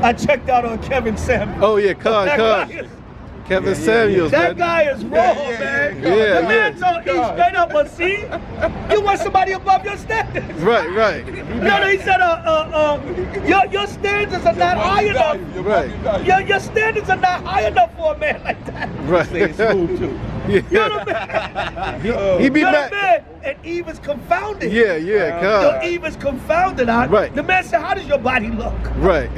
I checked out on Kevin Samuels. Oh yeah, Kevin Samuels. That guy is raw, man. The man told me straight up, but see, you want somebody above your standards. Right. No, he said, your standards are not high enough. Right. Your standards are not high enough for a man like that. Right. Say it's smooth too. You're the man. He be You're mad. the man. And Eve is confounded. Yeah. Eve is confounded. Right. The man said, how does your body look? Right.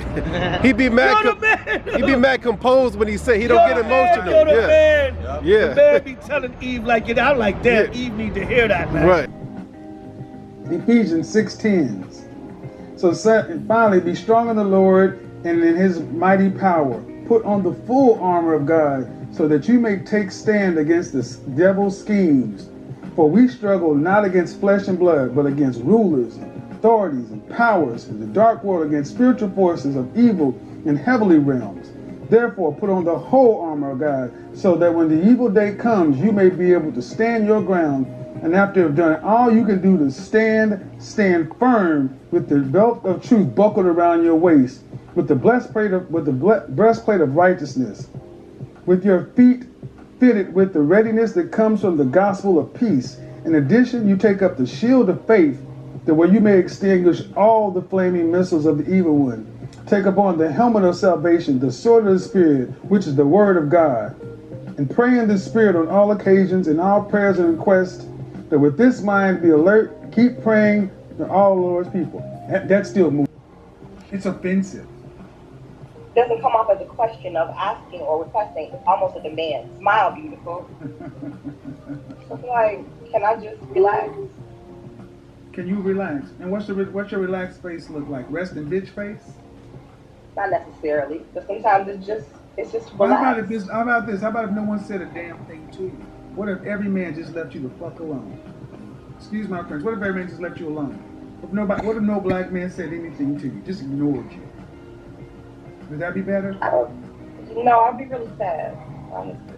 He be mad. You're the man. He be mad composed when he say he don't get emotional. You're the man. Yeah. The man be telling Eve like it. I'm like, damn, Eve need to hear that, man. Right. Ephesians 6:10. So finally, be strong in the Lord and in his mighty power. Put on the full armor of God so that you may take stand against the devil's schemes. For we struggle not against flesh and blood, but against rulers, authorities, and powers in the dark world, against spiritual forces of evil in heavenly realms. Therefore, put on the whole armor of God, so that when the evil day comes, you may be able to stand your ground. And after you have done all you can do to stand firm with the belt of truth buckled around your waist, with the breastplate of righteousness, with your feet fitted with the readiness that comes from the gospel of peace. In addition, you take up the shield of faith, that way you may extinguish all the flaming missiles of the evil one. Take upon the helmet of salvation, the sword of the Spirit, which is the word of God. And pray in the Spirit on all occasions, in all prayers and requests, that with this mind be alert, keep praying to all Lord's people. That's still moving. It's offensive. Doesn't come off as a question of asking or requesting. It's almost a demand. Smile, beautiful. It's like, can I just relax? Can you relax? And what's your relaxed face look like? Resting bitch face? Not necessarily, but sometimes it's just Well, relax. how about this? How about if no one said a damn thing to you? What if every man just left you the fuck alone? Excuse my French. What if every man just left you alone? What if no black man said anything to you? Just ignored you? Would that be better? No, I'd be really sad, honestly.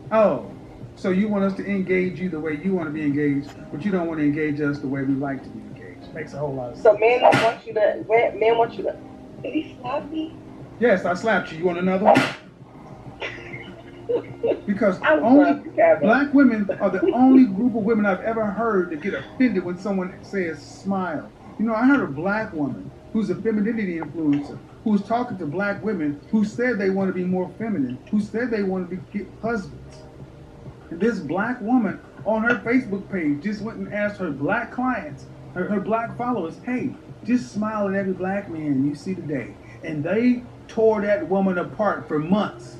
Oh, so you want us to engage you the way you want to be engaged, but you don't want to engage us the way we like to be engaged. Makes a whole lot of sense. So men want you to. Did he slap me? Yes, I slapped you. You want another one? Because black women are the only group of women I've ever heard that get offended when someone says smile. You know, I heard a black woman who's a femininity influencer who was talking to black women who said they want to be more feminine, who said they want to get husbands. And this black woman on her Facebook page just went and asked her black clients, her black followers, hey, just smile at every black man you see today. And they tore that woman apart for months.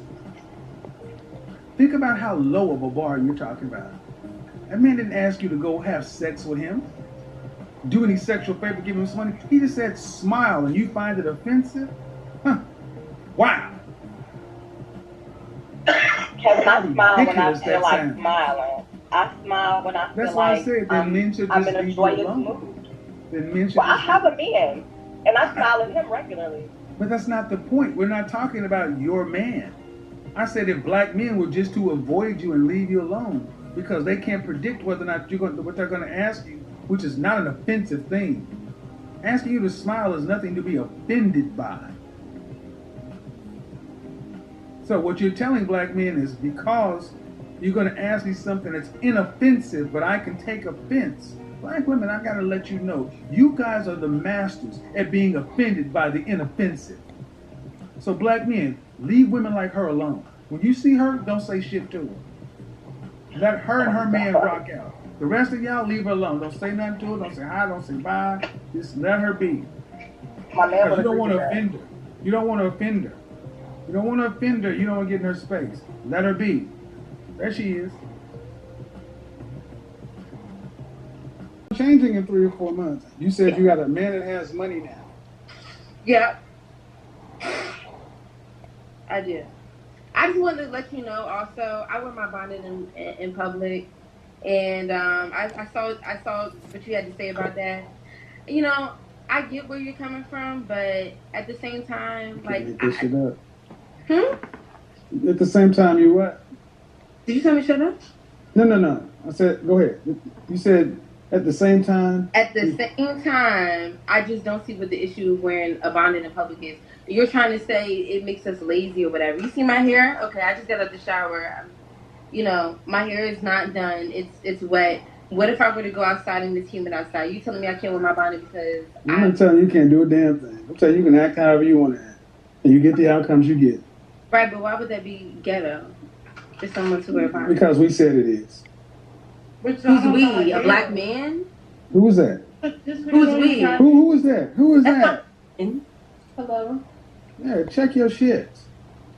Think about how low of a bar you're talking about. That man didn't ask you to go have sex with him, do any sexual favor, give him some money. He just said smile, and you find it offensive? Huh. Wow. Kevin, I smile when I feel like smiling. I smile when I feel like I'm in a joyous mood. Well, I have a man, and I smile at him regularly. But that's not the point. We're not talking about your man. I said if black men were just to avoid you and leave you alone because they can't predict whether or not what they're going to ask you, which is not an offensive thing. Asking you to smile is nothing to be offended by. So what you're telling black men is because you're going to ask me something that's inoffensive, but I can take offense. Black women, I got to let you know, you guys are the masters at being offended by the inoffensive. So black men, leave women like her alone. When you see her, don't say shit to her. Let her and her man rock out. The rest of y'all, leave her alone. Don't say nothing to her. Don't say hi. Don't say bye. Just let her be. Because you don't want to offend her. You don't want to offend her. You don't want to offend her. You don't want to get in her space. Let her be. There she is. Changing in 3 or 4 months. You said you got a man that has money now. Yeah. I do. I just wanted to let you know also, I wear my bonnet in public, and I saw what you had to say about that. You know, I get where you're coming from, but at the same time, like, At the same time, you what? Did you tell me shut up? No. I said, go ahead. You said At the same time? At the same time, I just don't see what the issue of wearing a bonnet in public is. You're trying to say it makes us lazy or whatever. You see my hair? Okay, I just got out the shower. My hair is not done. It's wet. What if I were to go outside and it's humid outside? You telling me I can't wear my bonnet because I'm not telling you can't do a damn thing. I'm telling you can act however you want to act. And you get the outcomes you get. Right, but why would that be ghetto? For someone to wear a bonnet? Because we said it is. Who's we? A black man? Who was that? Who's we? Who was that? Who was that? Hello? Yeah, check your shit.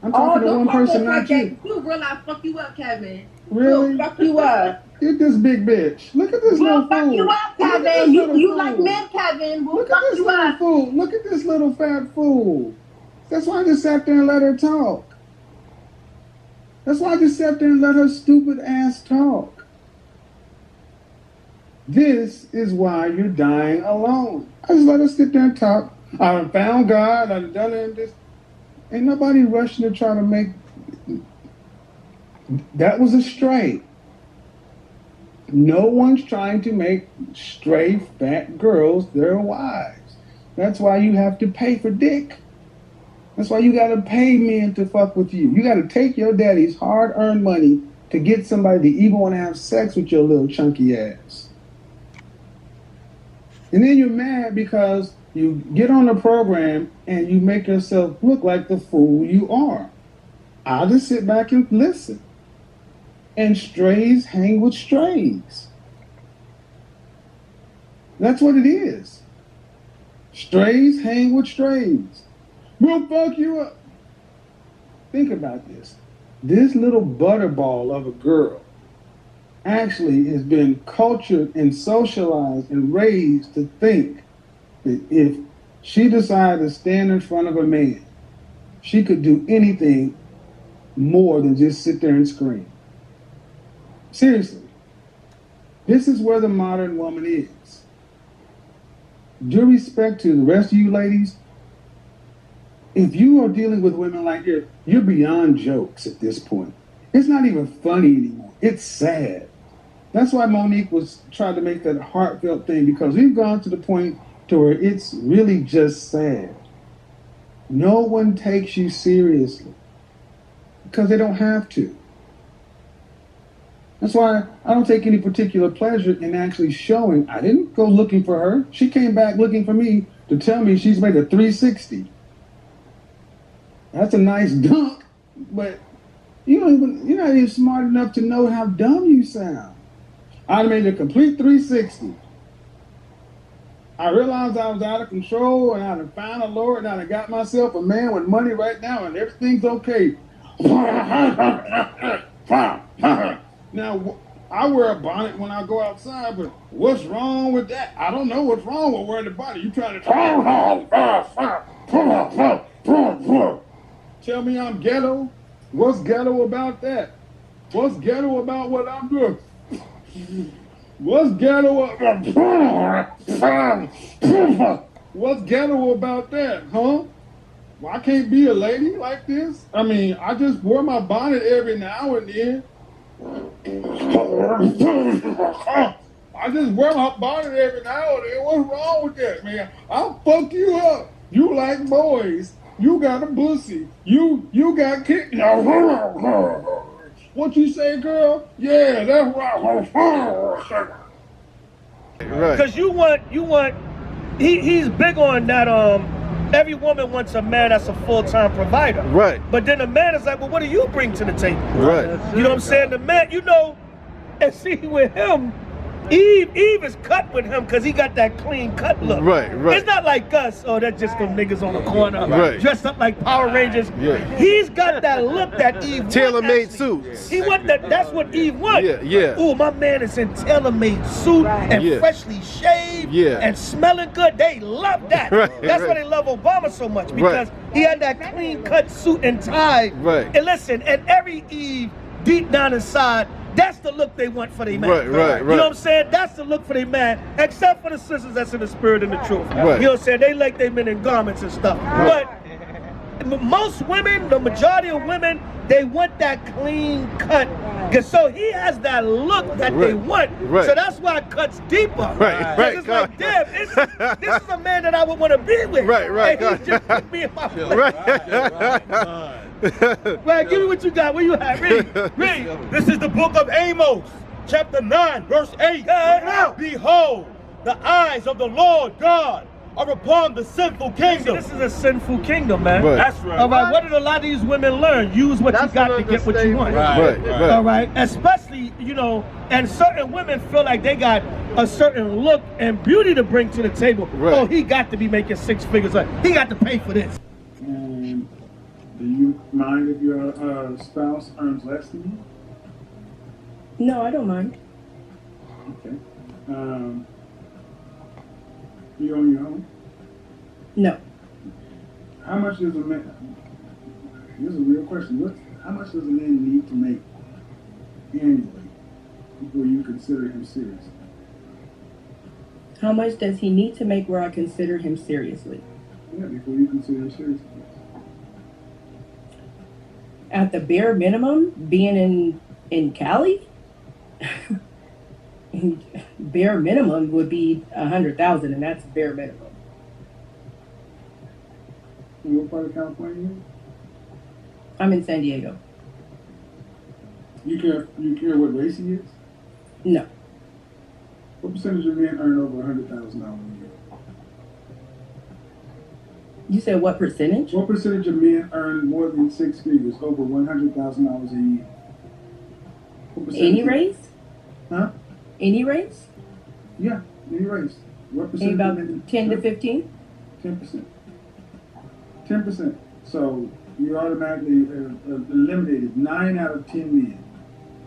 I'm talking to one person, not you. We'll realize fuck you up, Kevin. Really? We'll fuck you up. Get this big bitch. Look at this little fool. We'll fuck you up, Kevin. You like men, Kevin. We'll Look at this little fool. Look at this little fat fool. That's why I just sat there and let her talk. That's why I just sat there and let her stupid ass talk. This is why you're dying alone. I just let her sit there and talk. I done found God. I done done it. This. Ain't nobody rushing to try to make. That was a stray. No one's trying to make stray fat girls their wives. That's why you have to pay for dick. That's why you gotta pay men to fuck with you. You gotta take your daddy's hard-earned money to get somebody to even want to have sex with your little chunky ass. And then you're mad because you get on the program and you make yourself look like the fool you are. I'll just sit back and listen. And strays hang with strays. That's what it is. Strays hang with strays. We'll fuck you up. Think about this. This little butterball of a girl actually has been cultured and socialized and raised to think that if she decided to stand in front of a man, she could do anything more than just sit there and scream. Seriously, this is where the modern woman is. Due respect to the rest of you ladies, if you are dealing with women like you're beyond jokes at this point. It's not even funny anymore. It's sad. That's why Monique was trying to make that heartfelt thing, because we've gone to the point to where it's really just sad. No one takes you seriously because they don't have to. That's why I don't take any particular pleasure in actually showing. I didn't go looking for her. She came back looking for me to tell me she's made a 360. That's a nice dunk, but you're not even smart enough to know how dumb you sound. I made a complete 360. I realized I was out of control, and I'd found the Lord, and I'd got myself a man with money right now, and everything's okay. Now, I wear a bonnet when I go outside, but what's wrong with that? I don't know what's wrong with wearing a bonnet. You trying to tell me I'm ghetto? What's ghetto about that? What's ghetto about what I'm doing? What's ghetto about What's ghetto about that, huh? Well, I can't be a lady like this. I mean, I just wear my bonnet every now and then. I just wear my bonnet every now and then. What's wrong with that, man? I'll fuck you up. You like boys. You got a pussy. You got kicked. What you say, girl? Yeah, that's right. Right. Because you want. He's big on that. Every woman wants a man that's a full-time provider. Right. But then the man is like, well, what do you bring to the table? Right. You know what I'm saying? The man, and see with him, Eve is cut with him because he got that clean cut look. Right. It's not like us, that's just them niggas on the corner, dressed up like Power Rangers. Yeah. He's got that look that Eve Tailor-made suits. He want that. That's what Eve wants. Yeah. Ooh, my man is in tailor-made suit and freshly shaved and smelling good. They love that. That's why they love Obama so much, because he had that clean cut suit and tie. Right. And listen, and every Eve deep down inside, that's the look they want for their man. Right. You know what I'm saying? That's the look for their man, except for the sisters that's in the spirit and the truth. Right. You know what I'm saying? They like their men in garments and stuff. But most women, the majority of women, they want that clean cut Cause so he has that look that they want. So that's why it cuts deeper. Right. It's like, damn, this is a man that I would want to be with. Right. And he just put me in my place. Man, give me what you got. Where you at? Read. This is the book of Amos, chapter 9, verse 8. Behold, the eyes of the Lord God are upon the sinful kingdom. This is a sinful kingdom, man. That's right. All right, what did a lot of these women learn? Use what you got to get what you want. All right, especially, you know, and certain women feel like they got a certain look and beauty to bring to the table. Oh, he got to be making 6 figures. He got to pay for this. And do you mind if your spouse earns less than you? No, I don't mind. Okay. You own your home? No. How much does a man, here's a real question, how much does a man need to make annually before you consider him serious? How much does he need to make where I consider him seriously? Yeah, before you consider him serious. At the bare minimum, being in Cali, bare minimum would be 100,000, and that's bare minimum. And what part of California are you? I'm in San Diego. You care what race he is? No. What percentage of men earn over $100,000 a year? You said what percentage? What percentage of men earn more than 6 figures, over $100,000 a year? Any race? Huh? Any race? Yeah, any race. What percentage? About 10 to 15? 10%. 10%. So you automatically eliminated 9 out of 10 men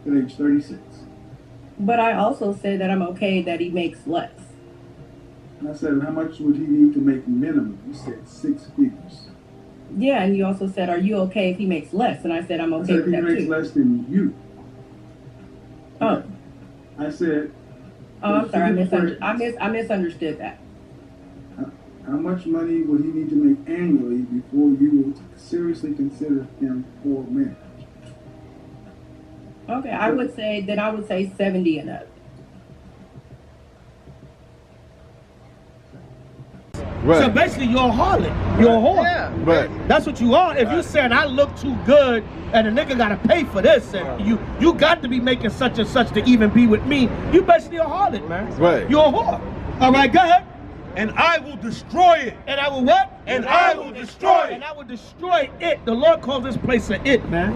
at age 36. But I also said that I'm okay that he makes less. And I said, how much would he need to make minimum? You said 6 figures. Yeah, and you also said, are you okay if he makes less? And I said, I'm okay with that too. If he makes less than you. Oh. I said. Oh, I'm sorry. I misunderstood that. How much money would he need to make annually before you would seriously consider him for marriage? Okay, I would say 70 and up. So basically, you're a harlot. You're a whore. Yeah. That's what you are. If you said I look too good and a nigga gotta pay for this, and you got to be making such and such to even be with me, you basically a harlot, man. You're a whore. All right, go ahead. And I will destroy it. And I will what? And I will destroy it. And I will destroy it. The Lord calls this place a it, man.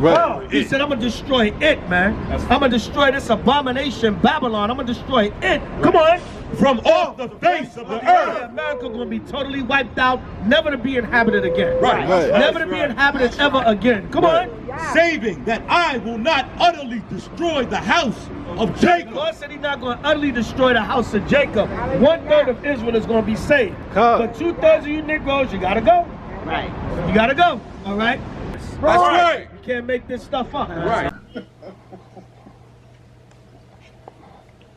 He said, I'm going to destroy it, man. I'm going to destroy this abomination, Babylon. I'm going to destroy it. Come on. From off the face of the earth. America going to be totally wiped out, never to be inhabited again. Never to be inhabited ever again. Come on. Saving that I will not utterly destroy the house of Jacob. The Lord said he's not going to utterly destroy the house of Jacob. 1/3 of Israel is going to be saved. But 2/3 of you Negroes, you got to go. You got to go. All right? That's right. You can't make this stuff up.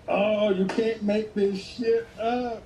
Oh, you can't make this shit up.